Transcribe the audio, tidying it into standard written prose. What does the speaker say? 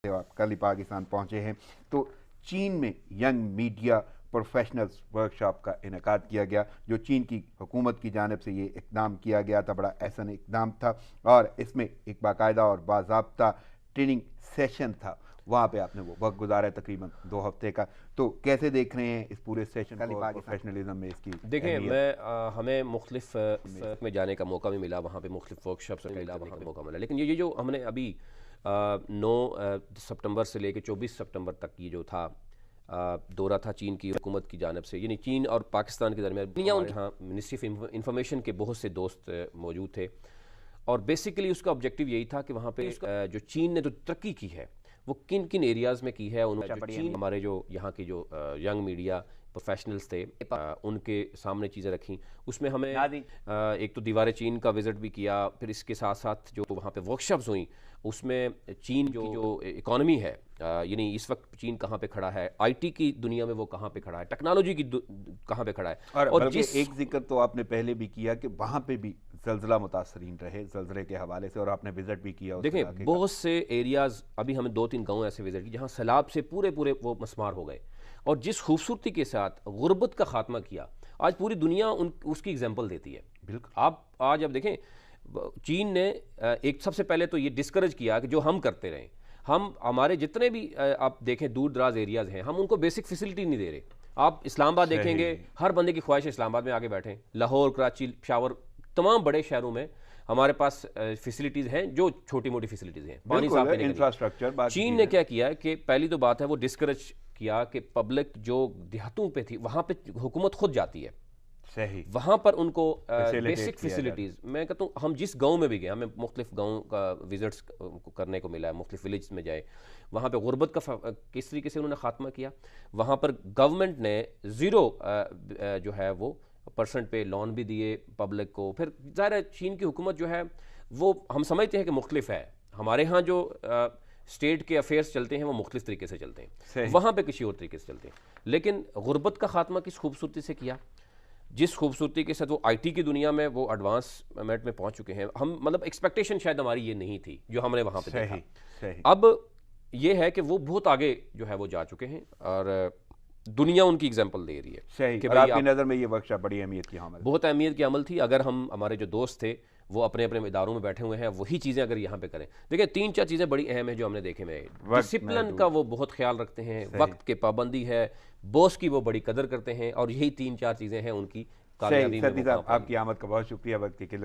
آپ کل ہی پاکستان پہنچے ہیں، تو چین میں ینگ میڈیا پروفیشنلز ورکشاپ کا انعقاد کیا گیا، جو چین کی حکومت کی جانب سے یہ اقدام کیا گیا تھا، بڑا احسن اقدام تھا، اور اس میں ایک باقاعدہ اور باضابطہ ٹریننگ سیشن تھا، وہاں پہ آپ نے وہ وقت گزارا ہے تقریباً 2 ہفتے کا. تو کیسے دیکھ رہے ہیں اس پورے سیشن کو پروفیشنلزم میں اس کی دیکھیں اہمیت؟ ہمیں مختلف میں جانے کا موقع بھی ملا، وہاں پہ مختلف ورکشاپس میں وہاں پہ موقع ملا، لیکن یہ جو ہم نے ابھی 9 ستمبر سے لے کے 24 سپٹمبر تک یہ جو تھا دورہ تھا چین کی حکومت کی جانب سے، یعنی چین اور پاکستان کے درمیان یہاں منسٹری آف انفارمیشن کے بہت سے دوست موجود تھے، اور بیسیکلی اس کا آبجیکٹیو یہی تھا کہ وہاں پہ جو چین نے جو ترقی کی ہے وہ کن کن ایریاز میں کی ہے. ہمارے جو یہاں کے جو ینگ میڈیا پروفیشنلز تھے ان کے سامنے چیزیں رکھیں. اس میں ہمیں ایک تو دیوار چین کا وزٹ بھی کیا، پھر اس کے ساتھ ساتھ جو وہاں پہ ورکشاپس ہوئیں اس میں چین کی جو اکانومی ہے، یعنی اس وقت چین کہاں پہ کھڑا ہے، آئی ٹی کی دنیا میں وہ کہاں پہ کھڑا ہے، ٹیکنالوجی کی کہاں پہ کھڑا ہے. اور بلکہ ایک ذکر تو آپ نے پہلے بھی کیا کہ وہاں پہ بھی زلزلہ متاثرین رہے، زلزلے کے حوالے سے، اور آپ نے وزٹ بھی کیا. دیکھیں بہت سے ایریاز، ابھی ہمیں 2-3 گاؤں ایسے وزٹ کی جہاں سیلاب سے پورے وہ مسمار ہو گئے، اور جس خوبصورتی کے ساتھ غربت کا خاتمہ کیا، آج پوری دنیا اس کی اگزامپل دیتی ہے. بالکل. آپ آج اب دیکھیں چین نے ایک سب سے پہلے تو یہ ڈسکریج کیا کہ جو ہم کرتے رہیں، ہمارے جتنے بھی آپ دیکھیں دور دراز ایریاز ہیں، ہم ان کو بیسک فیسلٹی نہیں دے رہے. آپ اسلام آباد دیکھیں گے، ہر بندے کی خواہش ہے اسلام آباد میں آگے بیٹھیں. لاہور، کراچی، پشاور، تمام بڑے شہروں میں ہمارے پاس فیسلٹیز ہیں جو چھوٹی موٹی فیسلٹیز ہیں، پانی صاف پینے کا. چین نے کیا کیا کہ پہلی تو بات ہے وہ ڈسکریج کیا کہ پبلک جو دیہاتوں پہ تھی وہاں پہ حکومت خود جاتی ہے، وہاں پر ان کو بیسک فیسلٹیز. میں کہتا ہوں ہم جس گاؤں میں بھی گئے، ہمیں مختلف گاؤں کا وزٹس کرنے کو ملا ہے، مختلف ولیجز میں جائے، وہاں پہ غربت کا کس طریقے سے انہوں نے خاتمہ کیا. وہاں پر گورنمنٹ نے 0 جو ہے وہ % پہ لون بھی دیے پبلک کو. پھر ظاہر ہے چین کی حکومت جو ہے وہ ہم سمجھتے ہیں کہ مختلف ہے، ہمارے ہاں جو اسٹیٹ کے افیئرس چلتے ہیں وہ مختلف طریقے سے چلتے ہیں، وہاں پہ کسی اور طریقے سے چلتے ہیں. لیکن غربت کا خاتمہ کس خوبصورتی سے کیا، جس خوبصورتی کے ساتھ وہ آئی ٹی کی دنیا میں وہ ایڈوانسمنٹ میں پہنچ چکے ہیں. ہم مطلب ایکسپیکٹیشن شاید ہماری یہ نہیں تھی جو ہم نے وہاں پہ دیکھا. اب یہ ہے کہ وہ بہت آگے جو ہے وہ جا چکے ہیں، اور دنیا ان کی اگزامپل دے رہی ہے کہ آپ کی نظر میں یہ ورکشاپ بڑی اہمیت کی عمل، بہت اہمیت کی عمل تھی. اگر ہمارے جو دوست تھے وہ اپنے اداروں میں بیٹھے ہوئے ہیں، وہی چیزیں اگر یہاں پہ کریں. دیکھیں 3-4 چیزیں بڑی اہم ہیں جو ہم نے دیکھے میں. ڈسپلن کا وہ بہت خیال رکھتے ہیں، وقت کے پابندی ہے، باس کی وہ بڑی قدر کرتے ہیں، اور یہی 3-4 چیزیں ہیں ان کی کامیابی میں. آپ کی آمد کا بہت شکریہ. وقت کی قلت